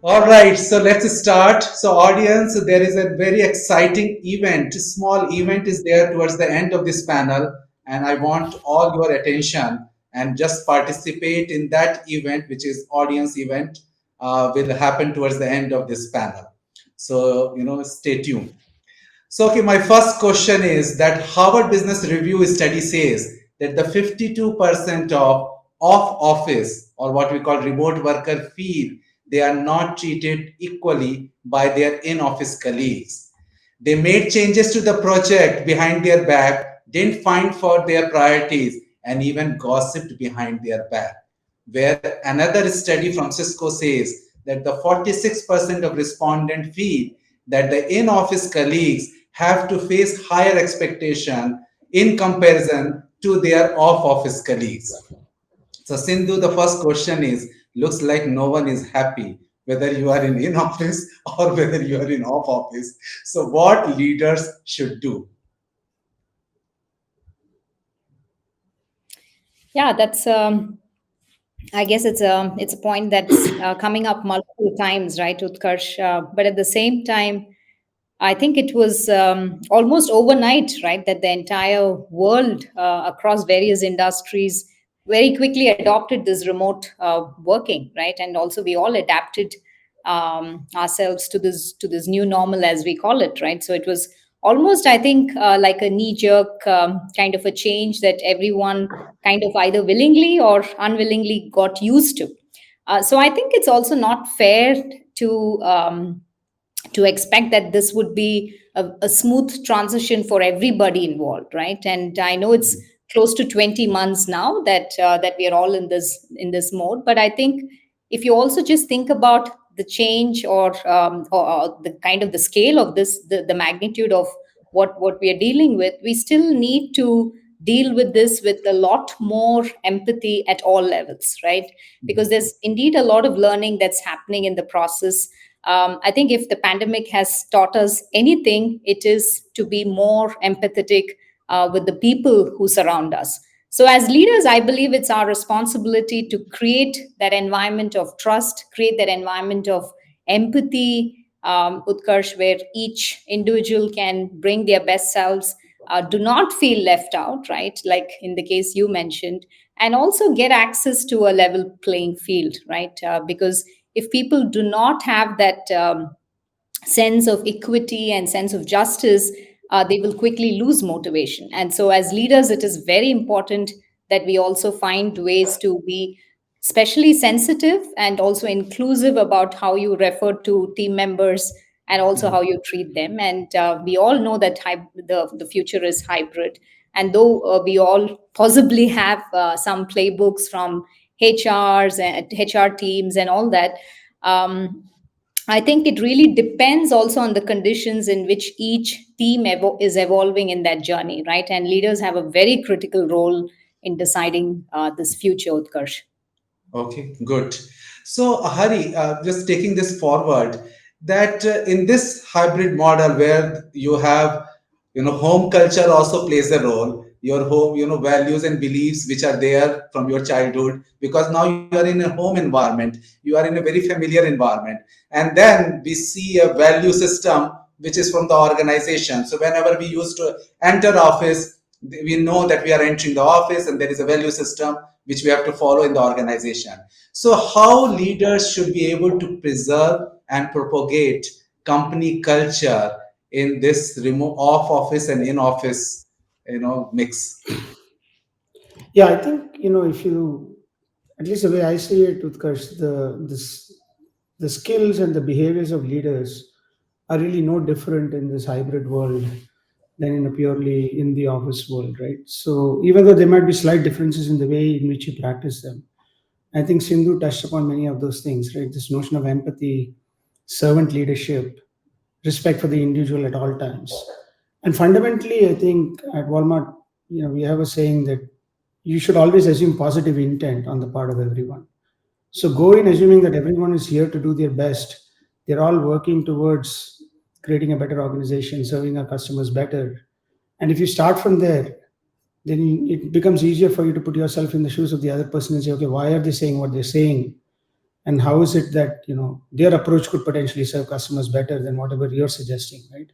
All right, so let's start. So, audience, there is a very exciting event, small event is there towards the end of this panel, and I want all your attention and just participate in that event, which is audience event, will happen towards the end of this panel. So, stay tuned. So, okay, my first question is that Harvard Business Review study says that the 52% of off office or what we call remote worker feel they are not treated equally by their in office colleagues. They made changes to the project behind their back, didn't find for their priorities, and even gossiped behind their back. Where another study from Cisco says that the 46% of respondents feel that the in office colleagues have to face higher expectation in comparison to their off office colleagues. So, Sindhu, the first question is looks like no one is happy whether you are in office or whether you are in off office. So, what leaders should do? Yeah, that's. I guess it's a point that's coming up multiple times, right, Utkarsh? But at the same time, I think it was almost overnight, right, that the entire world across various industries very quickly adopted this remote working, right, and also we all adapted ourselves to this new normal as we call it, right. So it was almost, I think, like a knee jerk kind of a change that everyone kind of either willingly or unwillingly got used to. So I think it's also not fair to. To expect that this would be a smooth transition for everybody involved, right? And I know it's close to 20 months now that we are all in this mode. But I think if you also just think about the change or the kind of the scale of this, the magnitude of what we are dealing with, we still need to deal with this with a lot more empathy at all levels, right? Because there's indeed a lot of learning that's happening in the process. I think if the pandemic has taught us anything, it is to be more empathetic with the people who surround us. So, as leaders, I believe it's our responsibility to create that environment of trust, create that environment of empathy, Utkarsh, where each individual can bring their best selves, do not feel left out, right? Like in the case you mentioned, and also get access to a level playing field, right? Because if people do not have that sense of equity and sense of justice, they will quickly lose motivation. And so, as leaders, it is very important that we also find ways to be especially sensitive and also inclusive about how you refer to team members and also how you treat them. And we all know that the future is hybrid. And though we all possibly have some playbooks from HRs and HR teams and all that, um, I think it really depends also on the conditions in which each team is evolving in that journey, right? And leaders have a very critical role in deciding this future, Utkarsh. Okay, good. So, Hari, just taking this forward, that in this hybrid model where you have, home culture also plays a role. Your home, values and beliefs which are there from your childhood, because now you are in a home environment, you are in a very familiar environment, and then we see a value system which is from the organization. So, whenever we used to enter office, we know that we are entering the office and there is a value system which we have to follow in the organization. So, how leaders should be able to preserve and propagate company culture in this remote off office and in office, mix? Yeah, I think if you, at least the way I see it, Utkarsh, the skills and the behaviors of leaders are really no different in this hybrid world than in a purely in the office world, right? So even though there might be slight differences in the way in which you practice them, I think Sindhu touched upon many of those things, right? This notion of empathy, servant leadership, respect for the individual at all times. And fundamentally, I think at Walmart, we have a saying that you should always assume positive intent on the part of everyone. So go in assuming that everyone is here to do their best. They're all working towards creating a better organization, serving our customers better. And if you start from there, then it becomes easier for you to put yourself in the shoes of the other person and say, okay, why are they saying what they're saying? and how is it that their approach could potentially serve customers better than whatever you're suggesting, right?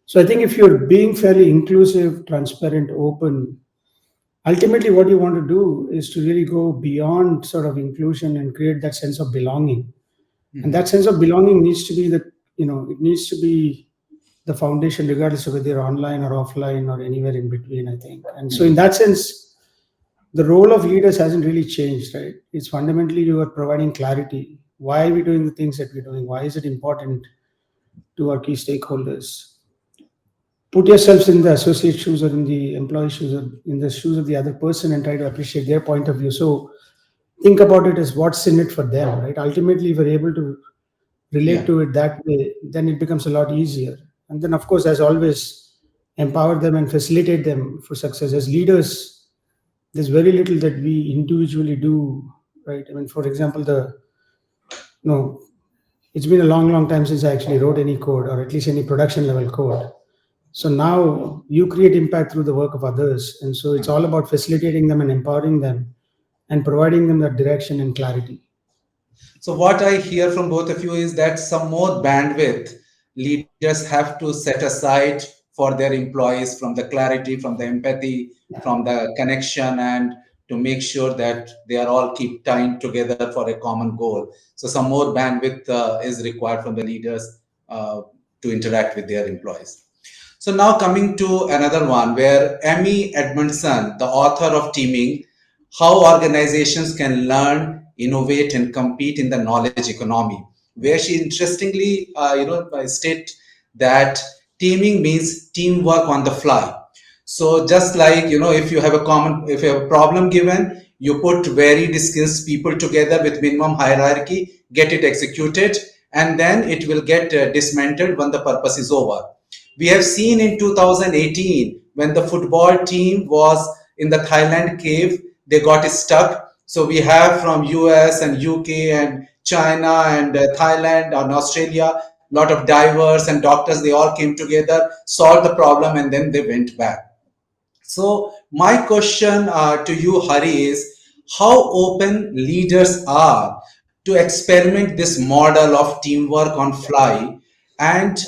So I think if you're being fairly inclusive, transparent, open, ultimately what you want to do is to really go beyond sort of inclusion and create that sense of belonging. And that sense of belonging needs to be it needs to be the foundation, regardless of whether you're online or offline or anywhere in between, I think. And so in that sense, the role of leaders hasn't really changed, right? It's fundamentally you are providing clarity. Why are we doing the things that we're doing? Why is it important to our key stakeholders? Put yourselves in the associate shoes or in the employee shoes or in the shoes of the other person and try to appreciate their point of view. So think about it as what's in it for them, right? Ultimately, if we're able to relate Yeah. to it that way, then it becomes a lot easier. And then, of course, as always, empower them and facilitate them for success. As leaders, there's very little that we individually do, right? I mean, for example, no, it's been a long, long time since I actually wrote any code or at least any production level code. So now you create impact through the work of others. And so it's all about facilitating them and empowering them and providing them that direction and clarity. So what I hear from both of you is that some more bandwidth leaders have to set aside for their employees, from the clarity, from the empathy, from the connection, and to make sure that they are all keep tying together for a common goal. So some more bandwidth is required from the leaders to interact with their employees. So now coming to another one where Amy Edmondson, the author of Teaming, how organizations can learn, innovate, and compete in the knowledge economy, where she interestingly, state that teaming means teamwork on the fly. So just like, if you have a problem given, you put very skilled people together with minimum hierarchy, get it executed, and then it will get dismantled when the purpose is over. We have seen in 2018 when the football team was in the Thailand cave, they got stuck. So we have from US and UK and China and Thailand and Australia, a lot of divers and doctors, they all came together, solved the problem, and then they went back. So my question to you, Hari, is how open leaders are to experiment this model of teamwork on fly, and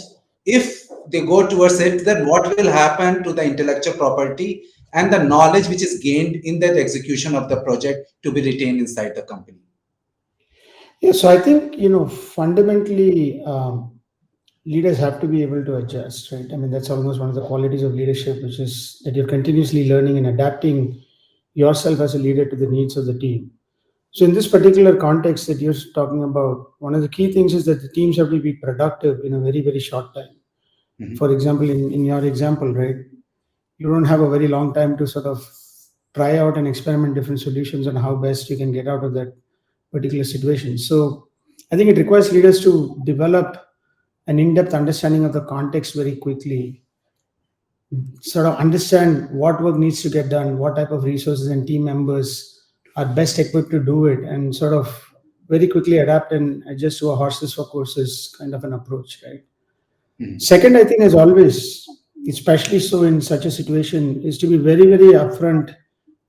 if they go towards it, then what will happen to the intellectual property and the knowledge which is gained in that execution of the project to be retained inside the company? Yeah, so I think, fundamentally, leaders have to be able to adjust, right? I mean, that's almost one of the qualities of leadership, which is that you're continuously learning and adapting yourself as a leader to the needs of the team. So, in this particular context that you're talking about, one of the key things is that the teams have to be productive in a very, very short time. For example, in your example, right, you don't have a very long time to sort of try out and experiment different solutions on how best you can get out of that particular situation. So I think it requires leaders to develop an in-depth understanding of the context very quickly, sort of understand what work needs to get done, what type of resources and team members are best equipped to do it, and sort of very quickly adapt and adjust to a horses for courses kind of an approach, right? Second, I think, as always, especially so in such a situation, is to be very, very upfront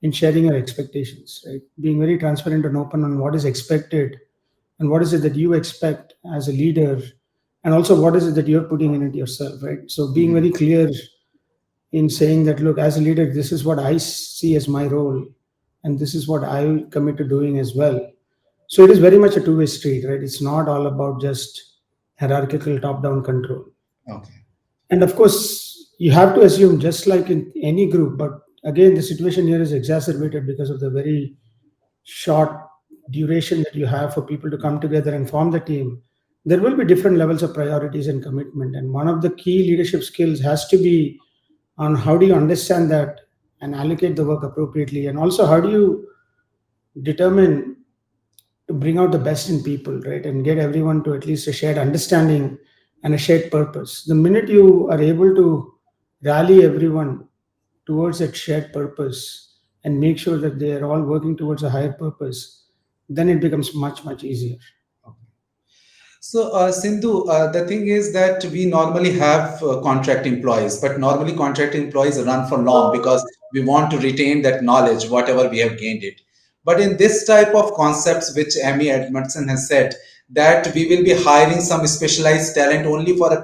in sharing your expectations, right? Being very transparent and open on what is expected and what is it that you expect as a leader, and also what is it that you're putting in it yourself, right? So being very clear in saying that, look, as a leader, this is what I see as my role, and this is what I will commit to doing as well. So it is very much a two-way street, right? It's not all about just hierarchical top-down control. Okay. And of course, you have to assume, just like in any group, but again, the situation here is exacerbated because of the very short duration that you have for people to come together and form the team. There will be different levels of priorities and commitment. And one of the key leadership skills has to be on how do you understand that and allocate the work appropriately. And also, how do you determine to bring out the best in people, right? And get everyone to at least a shared understanding and a shared purpose. The minute you are able to rally everyone towards that shared purpose and make sure that they are all working towards a higher purpose, then it becomes much, much easier. So, Sindhu, the thing is that we normally have contract employees, but normally contract employees run for long because we want to retain that knowledge, whatever we have gained it. But in this type of concepts, which Amy Edmondson has said, that we will be hiring some specialized talent only for a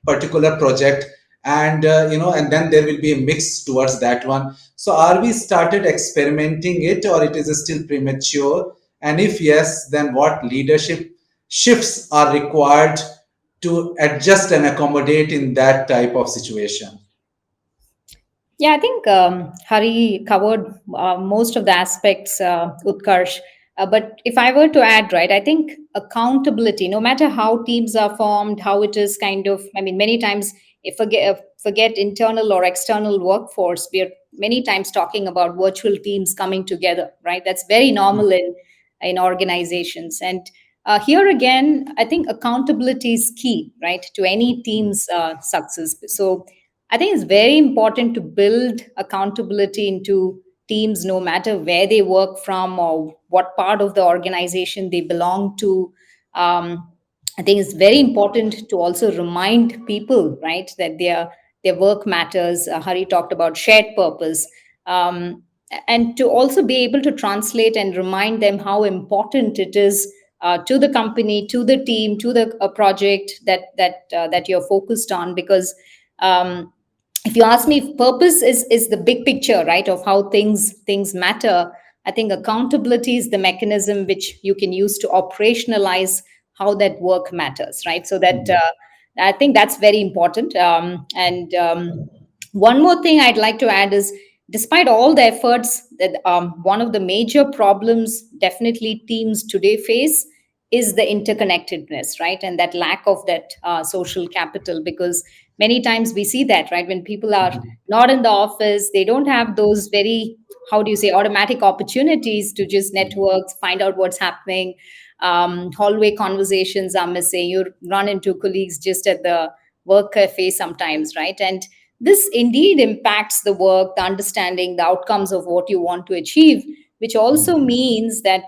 particular project, and and then there will be a mix towards that one. So are we started experimenting it, or it is still premature? And if yes, then what leadership shifts are required to adjust and accommodate in that type of situation? Yeah, I think Hari covered most of the aspects, Utkarsh. But if I were to add, right, I think accountability, no matter how teams are formed, how it is kind of, I mean, many times, if forget internal or external workforce, we are many times talking about virtual teams coming together, right? That's very normal in organizations. And here again, I think accountability is key, right, to any team's success. So I think it's very important to build accountability into teams, no matter where they work from or what part of the organization they belong to. I think it's very important to also remind people, right, that their work matters. Hari talked about shared purpose, and to also be able to translate and remind them how important it is to the company, to the team, to the project that you're focused on, because. If you ask me, if purpose is the big picture, right, of how things matter. I think accountability is the mechanism which you can use to operationalize how that work matters, right? So that I think that's very important. And one more thing I'd like to add is, despite all the efforts, that one of the major problems definitely teams today face is the interconnectedness, right? And that lack of that social capital, because many times we see that, right, when people are not in the office, they don't have those very, how do you say, automatic opportunities to just network, find out what's happening. Hallway conversations are missing. You run into colleagues just at the work cafe sometimes, right? And this indeed impacts the work, the understanding, the outcomes of what you want to achieve, which also means that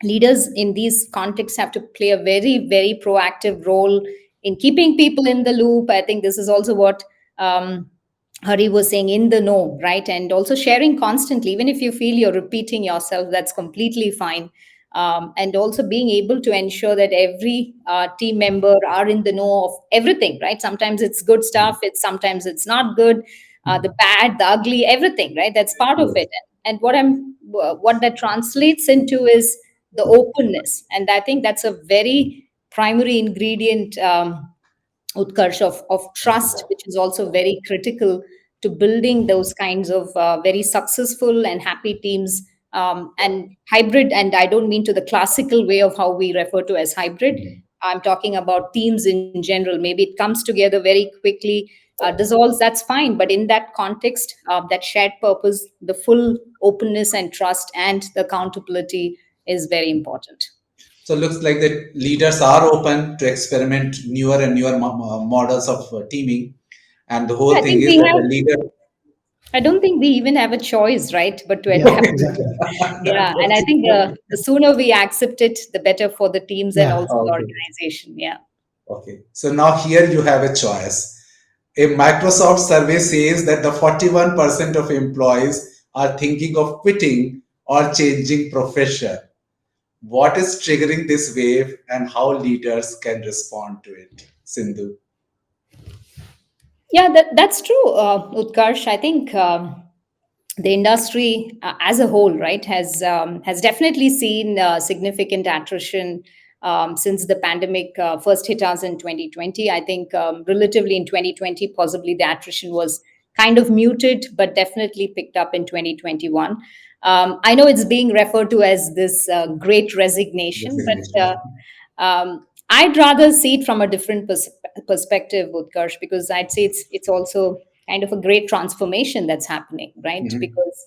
leaders in these contexts have to play a very, very proactive role in keeping people in the loop. I think this is also what Hari was saying, in the know, right? And also sharing constantly, even if you feel you're repeating yourself, that's completely fine. And also being able to ensure that every team member are in the know of everything, right? Sometimes it's good stuff, it's sometimes it's not good, the bad, the ugly, everything, right? That's part of it. And what that translates into is the openness, and I think that's a very primary ingredient, Utkarsh, of trust, which is also very critical to building those kinds of very successful and happy teams. And hybrid, and I don't mean to the classical way of how we refer to as hybrid. I'm talking about teams in general. Maybe it comes together very quickly, dissolves, that's fine. But in that context, that shared purpose, the full openness and trust and the accountability is very important. So it looks like the leaders are open to experiment newer and newer models of teaming, and the whole I thing think is we that have, the leader. I don't think we even have a choice, right, but to Yeah, adapt. exactly. Yeah, That's what and I think the sooner we accept it, the better for the teams and Yeah. also the okay. organization. Yeah. Okay. So now here you have a choice. A Microsoft survey says that the 41% of employees are thinking of quitting or changing profession. What is triggering this wave, and how leaders can respond to it? Sindhu. Yeah, that's true, Utkarsh. I think the industry as a whole, right, has definitely seen significant attrition since the pandemic first hit us in 2020. I think relatively in 2020, possibly the attrition was kind of muted, but definitely picked up in 2021. I know it's being referred to as this great resignation, but I'd rather see it from a different perspective, Utkarsh, because I'd say it's also kind of a great transformation that's happening, right? Mhm. Because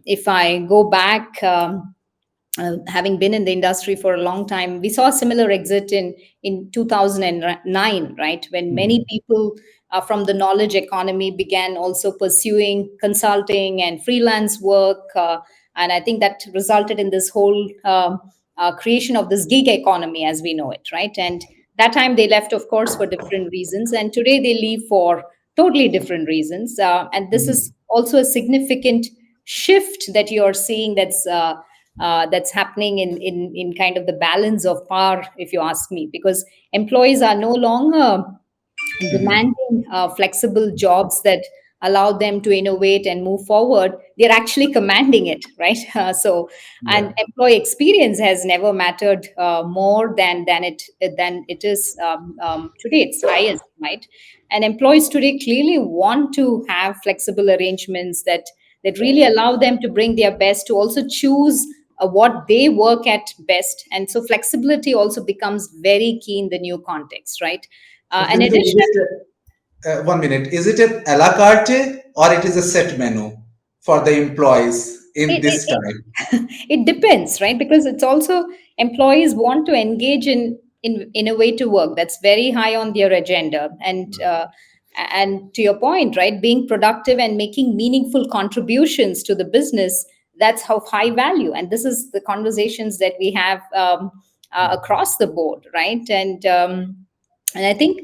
if I go back, having been in the industry for a long time, we saw a similar exit in 2009, right, when many people from the knowledge economy began also pursuing consulting and freelance work, and I think that resulted in this whole creation of this gig economy as we know it, right? And that time they left, of course, for different reasons, and today they leave for totally different reasons. And this is also a significant shift that you're seeing that's happening in kind of the balance of power, if you ask me, because employees are no longer demanding flexible jobs that allow them to innovate and move forward. They're actually commanding it, right? And Yeah. employee experience has never mattered more than it is today. It's highest, right? And employees today clearly want to have flexible arrangements that really allow them to bring their best, to also choose what they work at best. And so flexibility also becomes very key in the new context, right? So In Sindhu, addition, one minute. Is it a à la carte or it is a set menu for the employees in it, this it, time? it depends, right? Because it's also employees want to engage in innovative work that's very high on their agenda, and to your point, right, being productive and making meaningful contributions to the business, that's how high value. And this is the conversations that we have across the board, right? And I think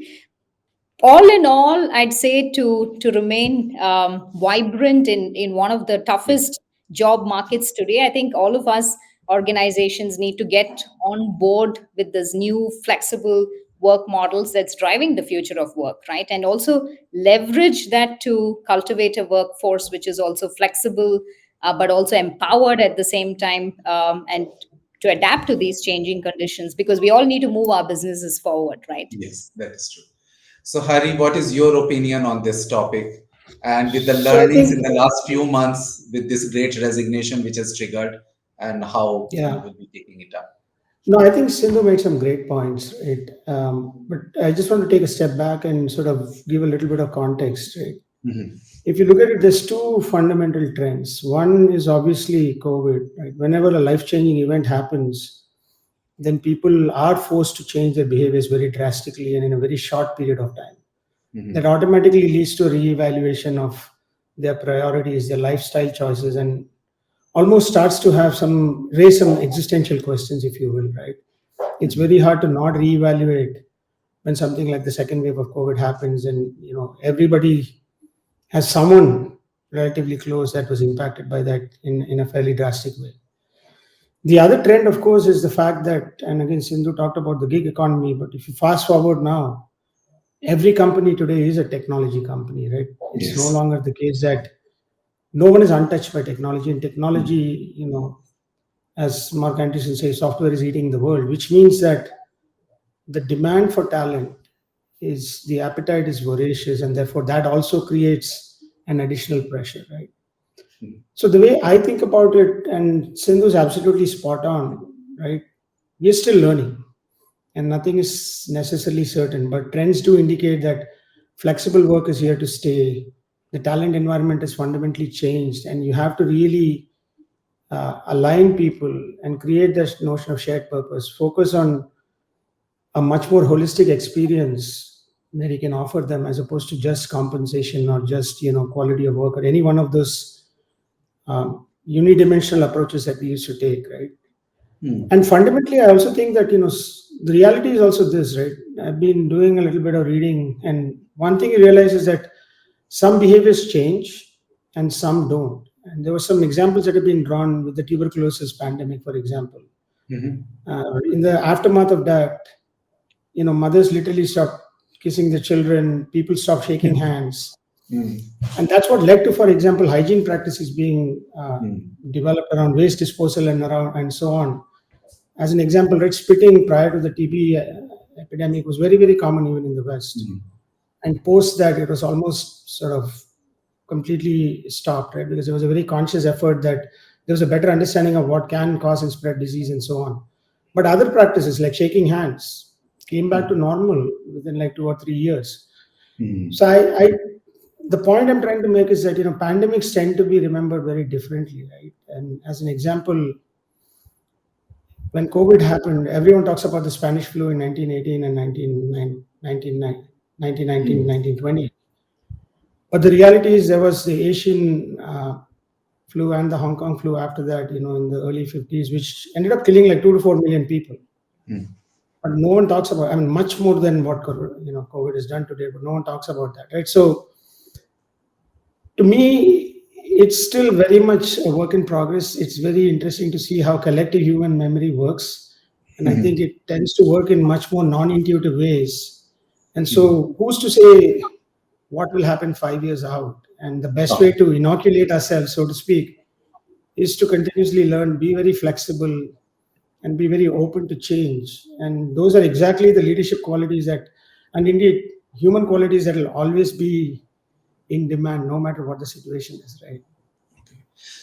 all in all, I'd say to remain vibrant in one of the toughest job markets today, I think all of us organizations need to get on board with this new flexible work models that's driving the future of work, right? And also leverage that to cultivate a workforce which is also flexible, but also empowered at the same time, and to adapt to these changing conditions, because we all need to move our businesses forward, right? Yes, that is true. So, Hari, what is your opinion on this topic? And with the So I learnings in think, the last few months, with this great resignation which has triggered, and how you yeah, will be taking it up? no, I think Sindhu made some great points, right? But I just want to take a step back and sort of give a little bit of context, right? Mhm. If you look at it, there's two fundamental trends. One is obviously COVID, right? Whenever a life-changing event happens, then people are forced to change their behaviors very drastically and in a very short period of time. That Mhm. automatically leads to a reevaluation of their priorities, their lifestyle choices, and almost starts to have some raise some existential questions, if you will, right? It's Mhm. very hard to not reevaluate when something like the second wave of COVID happens, and everybody has someone relatively close that was impacted by that in a fairly drastic way. The other trend, of course, is the fact that, and again, Sindhu talked about the gig economy, but if you fast forward now, every company today is a technology company, right? It's no Yes. longer the case that no one is untouched by technology. And Mhm. technology, as Mark Anderson says, software is eating the world, which means that the demand for talent is the appetite is voracious, and therefore that also creates an additional pressure, right? Mhm. So the way I think about it, and Sindhu's absolutely spot on, right? We're still learning, and nothing is necessarily certain, but trends do indicate that flexible work is here to stay. The talent environment has fundamentally changed, and you have to really align people and create this notion of shared purpose, focus on a much more holistic experience that you can offer them, as opposed to just compensation or just quality of work or any one of those unidimensional approaches that we used to take, right? Mhm. And fundamentally, I also think that the reality is also this, right? I've been doing a little bit of reading, and one thing you realize is that some behaviors change and some don't. And there were some examples that have been drawn with the tuberculosis pandemic, for example. Mhm. In the aftermath of that, mothers literally stopped kissing the children, people stopped shaking hands, Mhm. and that's what led to, for example, hygiene practices being Mhm. developed around waste disposal and so on. As an example, right, spitting prior to the TB epidemic was very, very common even in the West. Mhm. And post that, it was almost sort of completely stopped, right? Because there was a very conscious effort that there was a better understanding of what can cause and spread disease and so on. But other practices like shaking hands came back to normal within like 2 or 3 years. Mhm. So the point I'm trying to make is that pandemics tend to be remembered very differently, right? And as an example, when COVID happened, everyone talks about the Spanish flu in 1918 and 1919, Mhm. 1920. But the reality is there was the Asian flu and the Hong Kong flu after that, in the early 50s, which ended up killing like 2 to 4 million people. Mhm. But no one talks about, I mean, much more than what COVID has done today, but no one talks about that, right? So to me, it's still very much a work in progress. It's very interesting to see how collective human memory works. And I think it tends to work in much more non intuitive ways. And so, who's to say what will happen 5 years out? And the best way Okay. to inoculate ourselves, so to speak, is to continuously learn, be very flexible, and be very open to change. And those are exactly the leadership qualities that, and indeed, human qualities that will always be in demand no matter what the situation is, right?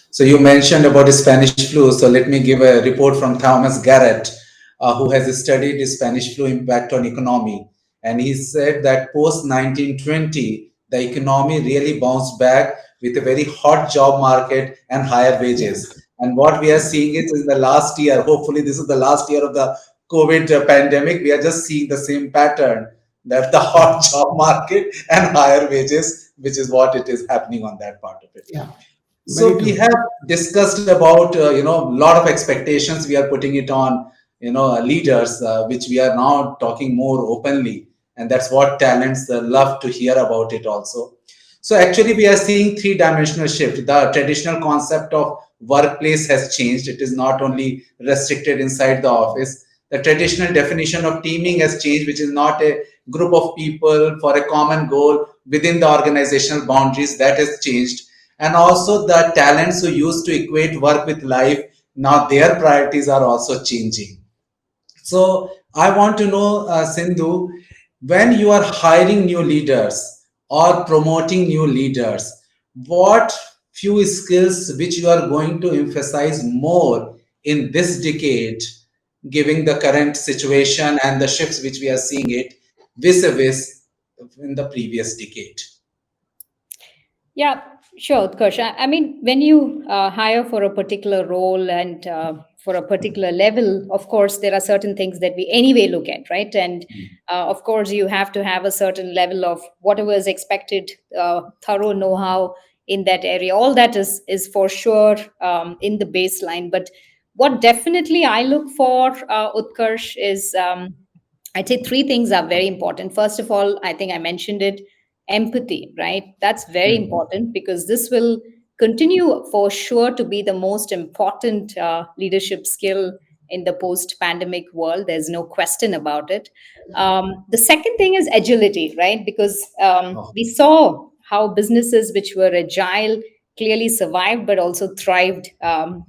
So you mentioned about the Spanish flu. So let me give a report from Thomas Garrett, who has studied the Spanish flu impact on economy, and he said that post 1920, the economy really bounced back with a very hot job market and higher Yeah, wages. And what we are yeah, seeing it in the last year. Hopefully, this is the last year of the COVID pandemic. We are just seeing the same pattern, that the yeah, hot job market and higher wages, which is what it is happening on that part of it. yeah. So Very we true. have discussed about a lot of expectations we are putting it on leaders, which we are now talking more openly, and that's what talents love to hear about it also. So actually, we are seeing three-dimensional shift. The traditional concept of workplace has changed. It is not only restricted inside the office. The traditional definition of teaming has changed, which is not a group of people for a common goal within the organizational boundaries. That has changed. And also the talents who used to equate work with life, now their priorities are also changing. So I want to know, Sindhu, when you are hiring new leaders or promoting new leaders, what few skills which you are going to emphasize more in this decade, giving the current situation and the shifts which we are seeing it vis-a-vis in the previous decade? Yeah, sure, Utkarsh. I mean, when you hire for a particular role and for a particular level, of course, there are certain things that we anyway look at, right? And of course, you have to have a certain level of whatever is expected, thorough know-how in that area. All that is for sure in the baseline. But what definitely I look for, Utkarsh, is I'd say three things are very important. First of all, I think I mentioned it, empathy, right? That's very important because this will continue for sure to be the most important leadership skill in the post pandemic world. There's no question about it. The second thing is agility, right? Because Oh, we saw how businesses which were agile clearly survived but also thrived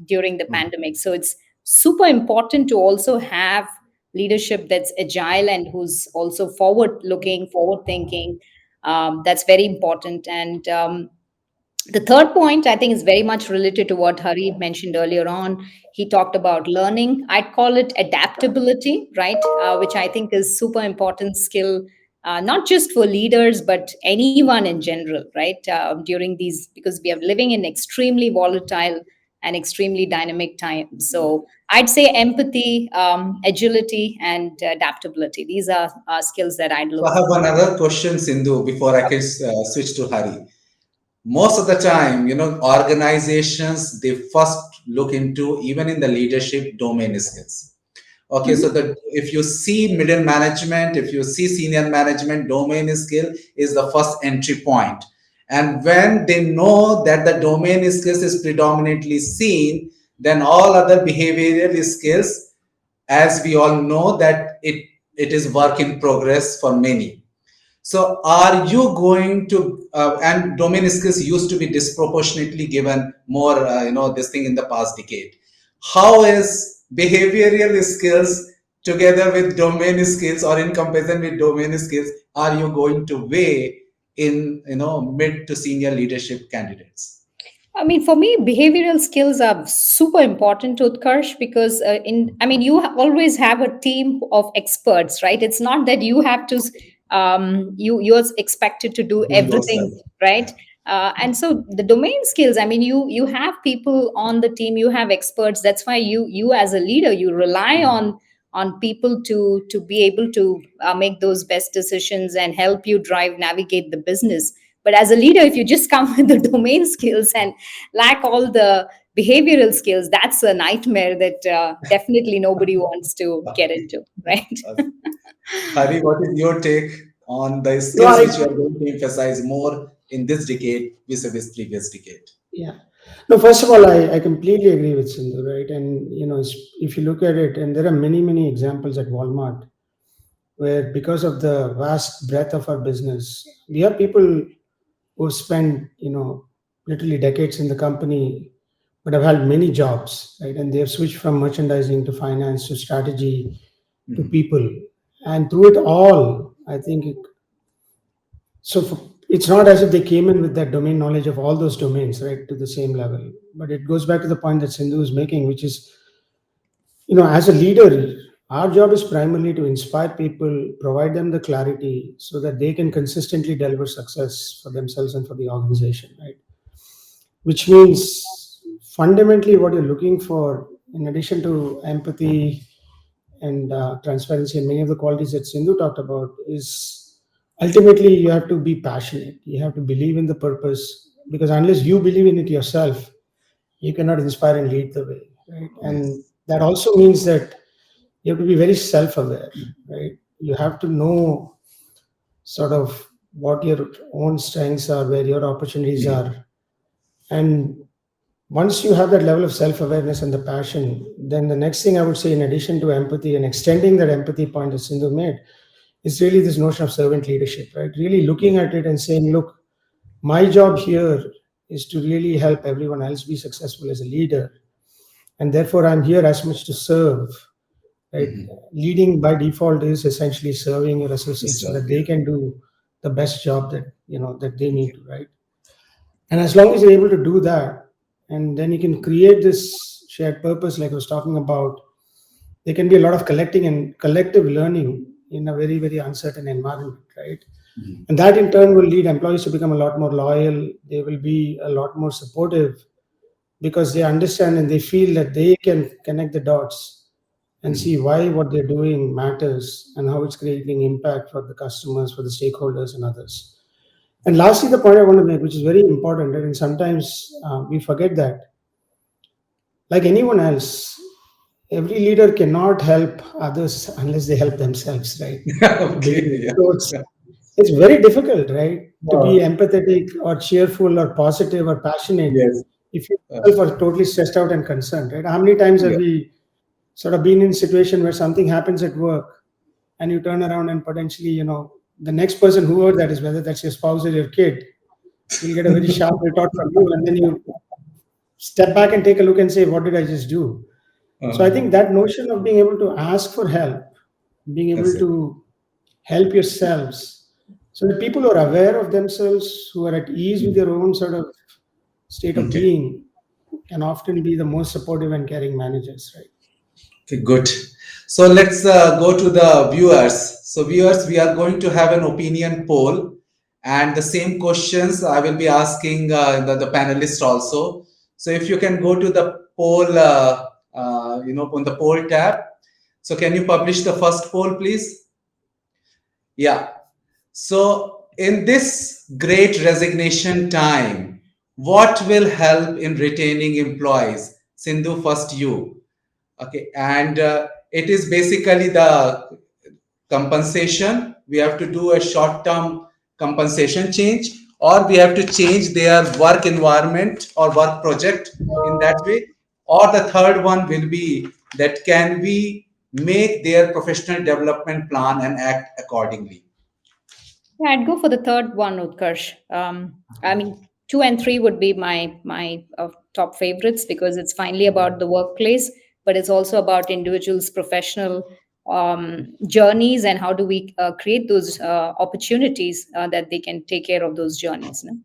during the pandemic. So it's super important to also have leadership that's agile and who's also forward looking, forward thinking. That's very important. And the third point, I think, is very much related to what Hari mentioned earlier on. He talked about learning. I'd call it adaptability, right? Which I think is super important skill, not just for leaders, but anyone in general, right? During these, because we are living in extremely volatile and extremely dynamic times. So I'd say empathy, agility, and adaptability. These are skills that I'd so look I have for. another question, Sindhu, before I can switch to Hari. Most of the time, organizations, they first look into, even in the leadership, domain skills. Okay, so Mhm. the if you see middle management, if you see senior management, domain skill is the first entry point. And when they know that the domain skills is predominantly seen, then all other behavioral skills, as we all know, that it is work in progress for many. So, are you going to, and domain skills used to be disproportionately given more, this thing in the past decade. How is behavioral skills together with domain skills or in comparison with domain skills, are you going to weigh in, mid to senior leadership candidates? I mean, for me, behavioral skills are super important to Utkarsh because I mean, you always have a team of experts, right? It's not that you have to, you're expected to do Do yourself. everything, right? Yeah. And so the domain skills, I mean, you have people on the team, you have experts. That's why you as a leader, you rely on people to be able to make those best decisions and help you drive navigate the business. But as a leader, if you just come with the domain skills and lack all the behavioral skills, that's a nightmare that definitely nobody wants to get Okay. into, right? Uh, Hari, what is your take on the No, skills which you are going to emphasize more in this decade vis-a-vis previous decade? Yeah. No, first of all, I completely agree with Sindhu, right? And, if you look at it, and there are many, many examples at Walmart where, because of the vast breadth of our business, we have people who spend, literally decades in the company, but have had many jobs, right? And they have switched from merchandising to finance to strategy to people. And through it all, I think it's not as if they came in with that domain knowledge of all those domains, right, to the same level. But it goes back to the point that Sindhu is making, which is, as a leader, our job is primarily to inspire people, provide them the clarity so that they can consistently deliver success for themselves and for the organization, right? Which means fundamentally what you're looking for, in addition to empathy and transparency and many of the qualities that Sindhu talked about, is ultimately you have to be passionate. You have to believe in the purpose, because unless you believe in it yourself, you cannot inspire and lead the way, right? And Yes. that also means that you have to be very self-aware, right? You have to know sort of what your own strengths are, where your opportunities are, and once you have that level of self-awareness and the passion, then the next thing I would say, in addition to empathy and extending that empathy point that Sindhu made, is really this notion of servant leadership, right? Really looking at it and saying, look, my job here is to really help everyone else be successful as a leader, and therefore I'm here as much to serve, right? Leading by default is essentially serving your associates so So, that yeah. they can do the best job that they need to, right? And as long as you're able to do that, and then you can create this shared purpose, like I was talking about, there can be a lot of collecting and collective learning in a very, very uncertain environment, right? And that in turn will lead employees to become a lot more loyal. They will be a lot more supportive because they understand and they feel that they can connect the dots and see why what they're doing matters and how it's creating impact for the customers, for the stakeholders, and others. And lastly, the point I want to make, which is very important, right? And sometimes we forget that, like anyone else, every leader cannot help others unless they help themselves, right? To begin with. Okay. So it's very difficult, right, to be Yeah. empathetic or cheerful or positive or passionate Yes. if you Uh, yourself are totally stressed out and concerned, right? How many times have yeah. we sort of been in a situation where something happens at work and you turn around and potentially, the next person, whoever that is, whether that's your spouse or your kid, will get a very sharp retort from you, and then you step back and take a look and say, what did I just do? So I think that notion of being able to ask for help, being That's able it. to help yourselves, so the people who are aware of themselves, who are at ease with their own sort of state of Okay. being, can often be the most supportive and caring managers, right? Okay, good. So let's go to the viewers. So viewers, we are going to have an opinion poll, and the same questions I will be asking the panelists also. So if you can go to the poll, on the poll tab. So can you publish the first poll, please? Yeah. So, in this great resignation time, what will help in retaining employees? Sindhu, first you. Okay. And it is basically the compensation. We have to do a short term compensation change, or we have to change their work environment or work project in that way. Or the third one will be that can we make their professional development plan and act accordingly. Yeah, I'd go for the third one, Utkarsh. I mean, two and three would be my top favorites because it's finally about the workplace, but it's also about individuals' professional journeys and how do we create those opportunities that they can take care of those journeys. No?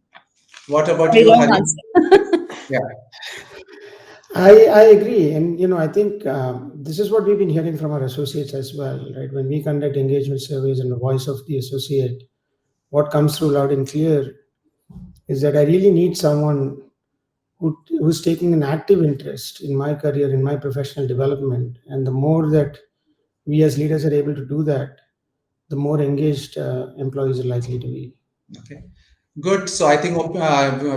What about Very you, long Hari? answer. Yeah. I agree, and I think this is what we've been hearing from our associates as well, right? When we conduct engagement surveys and the voice of the associate, what comes through loud and clear is that I really need someone who's taking an active interest in my career, in my professional development, and the more that we as leaders are able to do that, the more engaged employees are likely to be. Okay. Good. So I think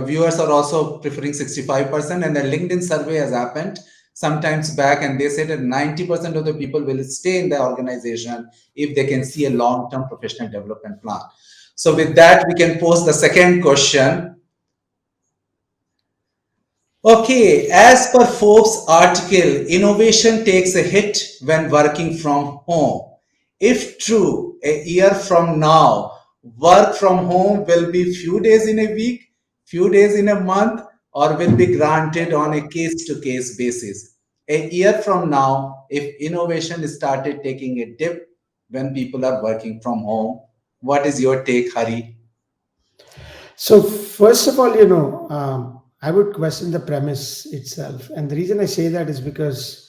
viewers are also preferring 65%, and the LinkedIn survey has happened sometimes back, and they said that 90% of the people will stay in the organization if they can see a long-term professional development plan. So with that, we can pose the second question. Okay, as per Forbes article, innovation takes a hit when working from home. If true, a year from now, work from home will be few days in a week, few days in a month, or will be granted on a case to case basis. A year from now, if innovation started taking a dip when people are working from home, what is your take, Hari? So first of all, I would question the premise itself, and the reason I say that is because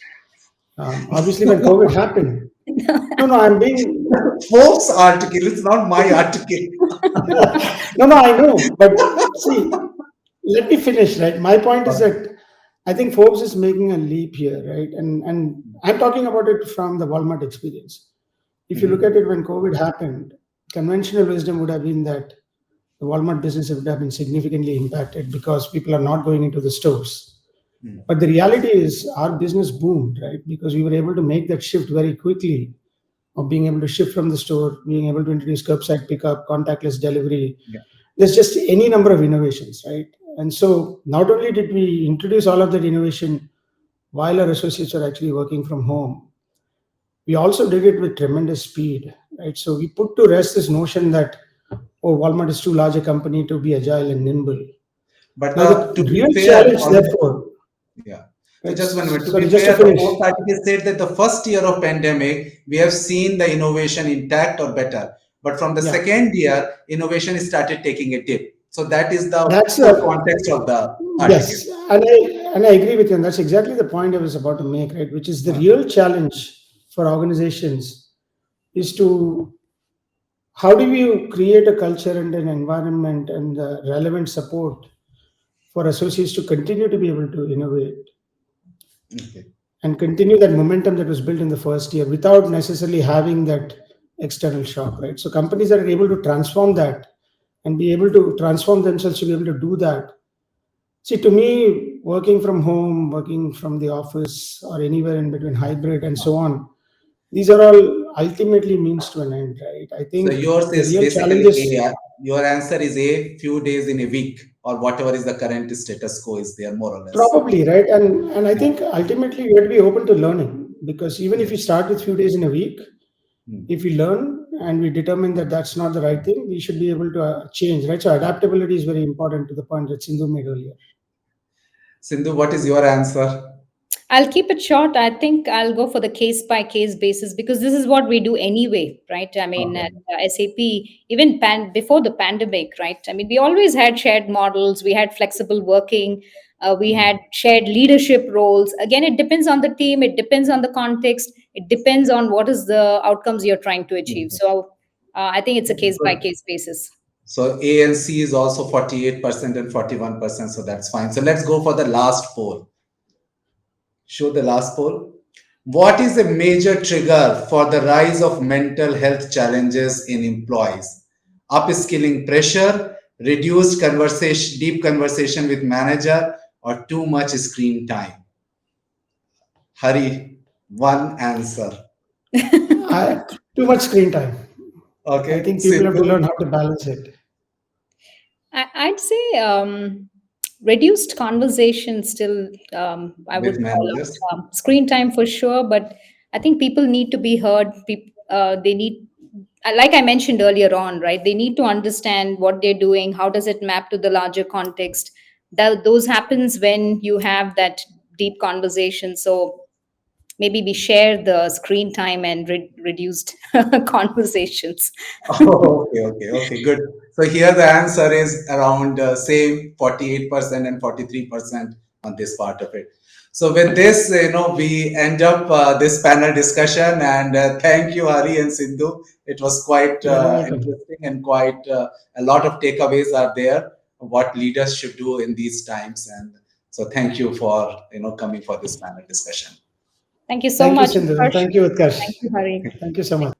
obviously when COVID happened, no, no, I'm being Forbes article, it's not my article. no, no, I know, but see, let me finish. Right, my point is that I think Forbes is making a leap here, right, and I'm talking about it from the Walmart experience. If you look at it when COVID happened, conventional wisdom would have been that the Walmart business would have been significantly impacted because people are not going into the stores. But the reality is our business boomed, right? Because we were able to make that shift very quickly of being able to ship from the store, being able to introduce curbside pickup, contactless delivery. Yeah. There's just any number of innovations, right? And so not only did we introduce all of that innovation while our associates are actually working from home, we also did it with tremendous speed, right? So we put to rest this notion that, oh, Walmart is too large a company to be agile and nimble. But Now, the to be real fair, challenge, therefore, yeah. So right? just one minute. To Sorry, be just to fair, the finish. fourth article said that the first year of pandemic, we have seen the innovation intact or better. But from the Yeah, second year, innovation started taking a dip. So that is the that's full a context of the article. yes, and I agree with you. And that's exactly the point I was about to make, right? Which is the real challenge for organizations is to how do you create a culture and an environment and the relevant support for associates to continue to be able to innovate Okay. and continue that momentum that was built in the first year without necessarily having that external shock, right? So companies that are able to transform that and be able to transform themselves to be able to do that. See, to me, working from home, working from the office, or anywhere in between, hybrid and so on, these are all ultimately means to an end, right? I So think yours the is real basically challenges, A. Your answer is a few days in a week or whatever is the current status quo is there, more or less. probably, right? And I Yeah. think ultimately you have to be open to learning because even if Yeah. you start with few days in a week, Hmm. if we learn and we determine that that's not the right thing, we should be able to change, right? So adaptability is very important to the point that Sindhu made earlier. Sindhu, what is your answer? I'll keep it short. I think I'll go for the case by case basis because this is what we do anyway, right? I mean, Okay. at SAP, even before the pandemic, right? I mean, we always had shared models, we had flexible working, we had shared leadership roles. Again, it depends on the team, it depends on the context, it depends on what is the outcomes you're trying to achieve. Okay. So I think it's a case by Good. case basis. So A and C is also 48% and 41%. So that's fine. So let's go for the last poll. Show the last poll. What is a major trigger for the rise of mental health challenges in employees? Upskilling pressure, reduced conversation, deep conversation with manager, or too much screen time? Hurry, one answer. I, too much screen time. I Okay, think people have to Sindhu, learn how to balance it. I'd say reduced conversation still, I would with call managers. out screen time for sure, but I think people need to be heard. They need, like I mentioned earlier on, right? They need to understand what they're doing. How does it map to the larger context? Those happens when you have that deep conversation. So maybe we share the screen time and reduced conversations. Oh, okay, good. So here the answer is around same 48% and 43% on this part of it. So with this, we end up this panel discussion and thank you, Hari and Sindhu. It was quite You're welcome. interesting and quite a lot of takeaways are there, what leaders should do in these times. And so thank you for, coming for this panel discussion. Thank you so Thank you, much, Sindhu, and Utkarsh. thank you, Thank Utkarsh. you, Hari. Thank you so much.